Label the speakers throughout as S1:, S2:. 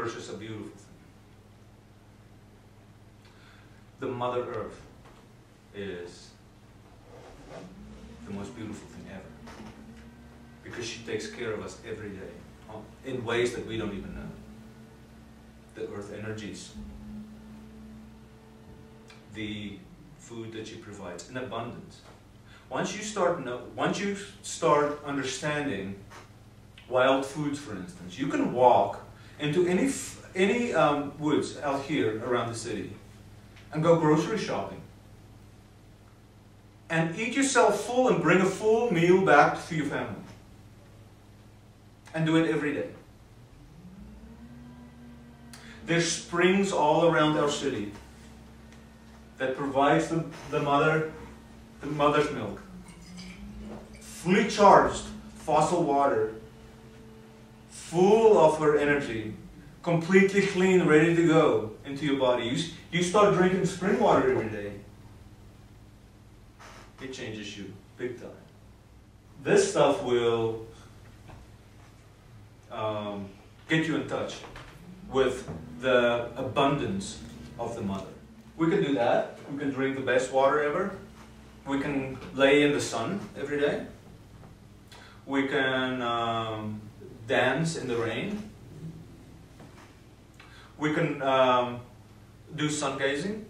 S1: nourishes a beautiful thing. The Mother Earth is the most beautiful thing ever, because she takes care of us every day in ways that we don't even know. The earth energies, the food that she provides in abundance. Once you start understanding wild foods, for instance, you can walk into any woods out here around the city and go grocery shopping and eat yourself full and bring a full meal back to your family, and do it every day. There's springs all around our city that provides the mother's milk, fully charged fossil water, full of her energy, completely clean, ready to go into your body. You start drinking spring water every day. It changes you big time. This stuff will get you in touch with the abundance of the mother. We can do that. We can drink the best water ever. We can lay in the sun every day. We can dance in the rain. We can do sun gazing.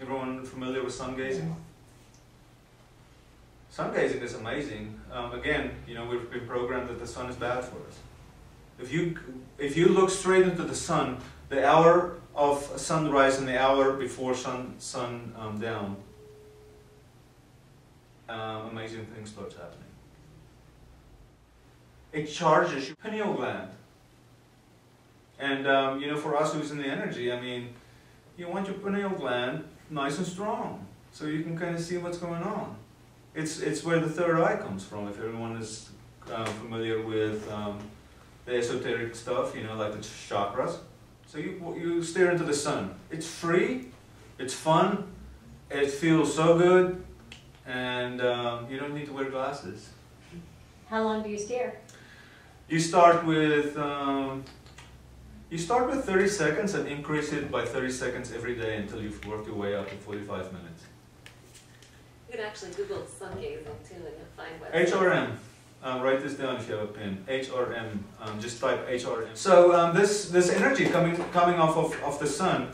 S1: Everyone familiar with sun gazing? Sun gazing is amazing. Again, we've been programmed that the sun is bad for us. If you look straight into the sun, the hour of sunrise and the hour before sun down, amazing things starts happening. It charges your pineal gland. And for us who's in the energy, you want your pineal gland nice and strong, so you can kind of see what's going on. It's where the third eye comes from, if everyone is familiar with the esoteric stuff, like the chakras. So you stare into the sun. It's free, it's fun, it feels so good, and you don't need to wear glasses.
S2: How long do you stare?
S1: You start with 30 seconds and increase it by 30 seconds every day until you've worked your way up to 45 minutes.
S3: You can actually Google sun gazing too, and you'll find what.
S1: HRM. Write this down if you have a pen. HRM. Just type HRM. So this energy coming off of the sun.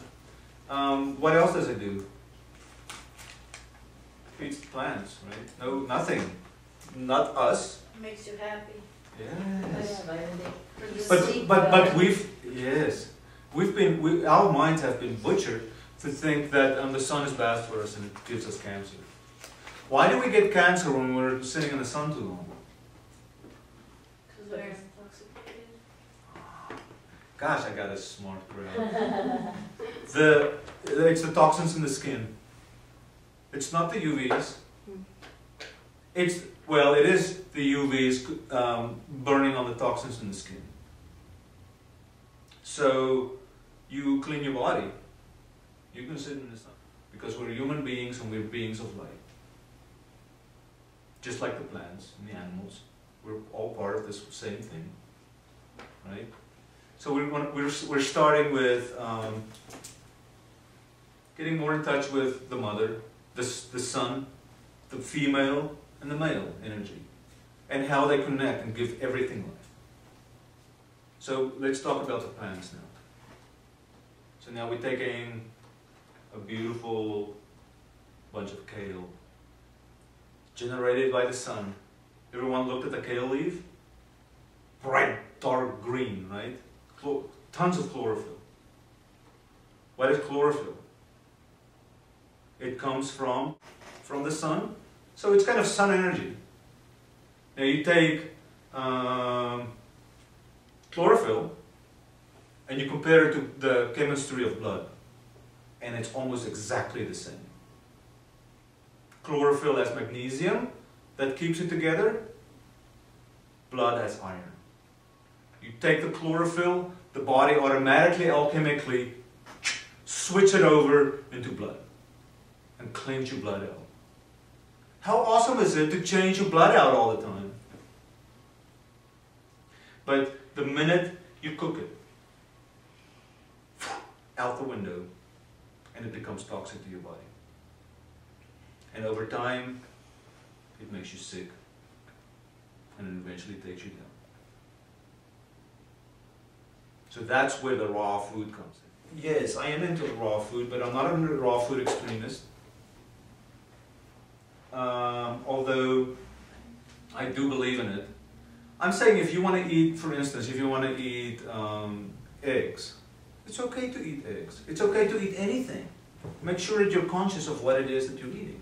S1: What else does it do? Feeds plants, right? No, nothing. Not us.
S4: Makes you happy.
S1: Yes.
S2: But
S1: Our minds have been butchered to think that the sun is bad for us and it gives us cancer. Why do we get cancer when we're sitting in the sun too long?
S4: Because we're intoxicated.
S1: Gosh, I got a smart crowd. It's the toxins in the skin. It's not the UVs. It is the UVs burning on the toxins in the skin. So you clean your body. You can sit in the sun because we're human beings and we're beings of light. Just like the plants and the animals, we're all part of this same thing, right? So we're starting with getting more in touch with the mother, the sun, the female and the male energy, and how they connect and give everything life. So let's talk about the plants now. So now we're taking a beautiful bunch of kale, generated by the sun. Everyone looked at the kale leaf? Bright, dark green, right? Tons of chlorophyll. What is chlorophyll? It comes from the sun, so it's kind of sun energy. Now you take chlorophyll and you compare it to the chemistry of blood, and it's almost exactly the same. Chlorophyll has magnesium that keeps it together. Blood has iron. You take the chlorophyll, the body automatically, alchemically switch it over into blood and cleanse your blood out. How awesome is it to change your blood out all the time? But the minute you cook it, out the window, and it becomes toxic to your body. And over time, it makes you sick, and it eventually takes you down. So that's where the raw food comes in. Yes, I am into raw food, but I'm not a raw food extremist. Although I do believe in it. I'm saying if you want to eat, for instance, if you want to eat eggs, it's okay to eat eggs. It's okay to eat anything. Make sure that you're conscious of what it is that you're eating.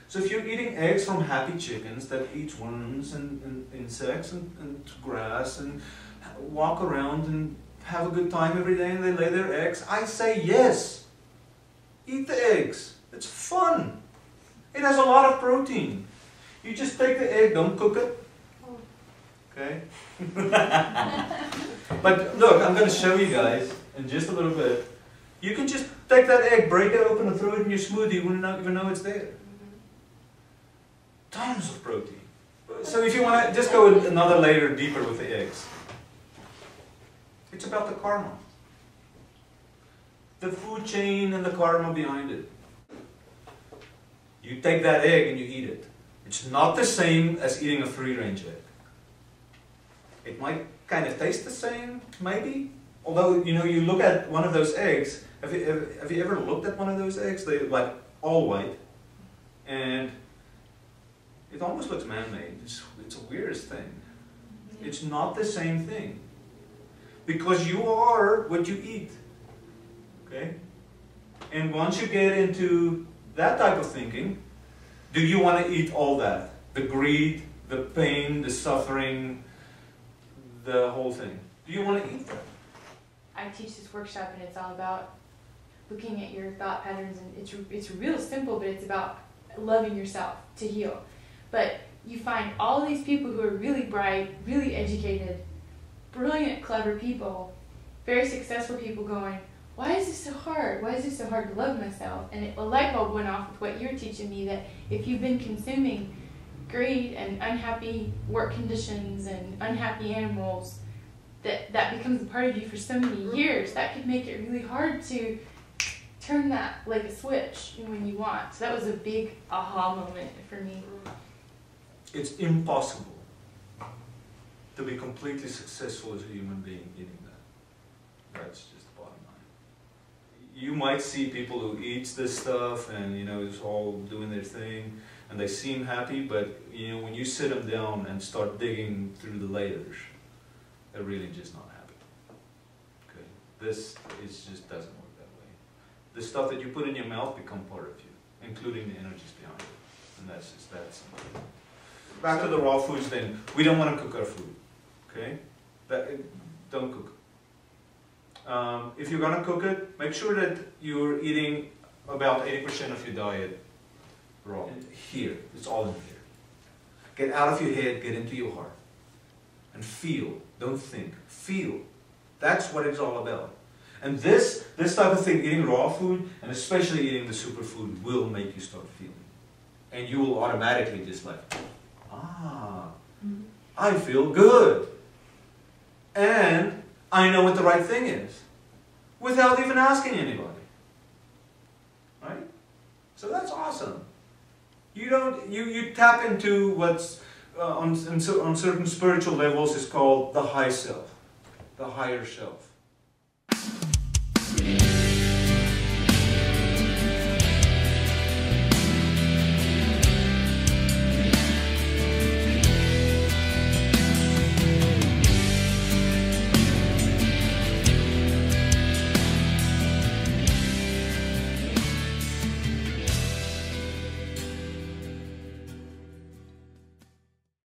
S1: So if you're eating eggs from happy chickens that eat worms and insects and grass and walk around and have a good time every day and they lay their eggs, I say yes. Eat the eggs. It's fun. It has a lot of protein. You just take the egg, don't cook it. Okay? But look, I'm going to show you guys in just a little bit. You can just take that egg, break it open and throw it in your smoothie. You wouldn't even know it's there. Tons of protein. So if you want to just go another layer deeper with the eggs. It's about the karma. The food chain and the karma behind it. You take that egg and you eat it. It's not the same as eating a free-range egg. It might kind of taste the same, maybe. Although, you know, you look at one of those eggs. Have you ever looked at one of those eggs? They're like all white. And it almost looks man-made. It's the weirdest thing. It's not the same thing. Because you are what you eat. Okay? And once you get into that type of thinking, do you want to eat all that? The greed, the pain, the suffering, the whole thing. Do you want to eat that?
S5: I teach this workshop and it's all about looking at your thought patterns, and it's real simple, but it's about loving yourself to heal. But you find all these people who are really bright, really educated, brilliant, clever people, very successful people going, why is this so hard? Why is it so hard to love myself? And a light bulb went off with what you're teaching me, that if you've been consuming greed and unhappy work conditions and unhappy animals, that becomes a part of you for so many years, that could make it really hard to turn that like a switch when you want. So that was a big aha moment for me.
S1: It's impossible to be completely successful as a human being eating that. That's just the bottom line. You might see people who eat this stuff and, you know, it's all doing their thing and they seem happy, but, you know, when you sit them down and start digging through the layers, they're really just not happy. Okay? This just doesn't work that way. The stuff that you put in your mouth become part of you, including the energies behind it. And that's just that simple. Back to the raw foods then. We don't want to cook our food. Okay? Don't cook. If you're going to cook it, make sure that you're eating about 80% of your diet raw. Here. It's all in here. Get out of your head, get into your heart. And feel. Don't think. Feel. That's what it's all about. And this type of thing, eating raw food, and especially eating the superfood, will make you start feeling. And you will automatically just like, I feel good. And I know what the right thing is. Without even asking anybody. Right? So that's awesome. You tap into what's on certain spiritual levels is called the high self. The higher self.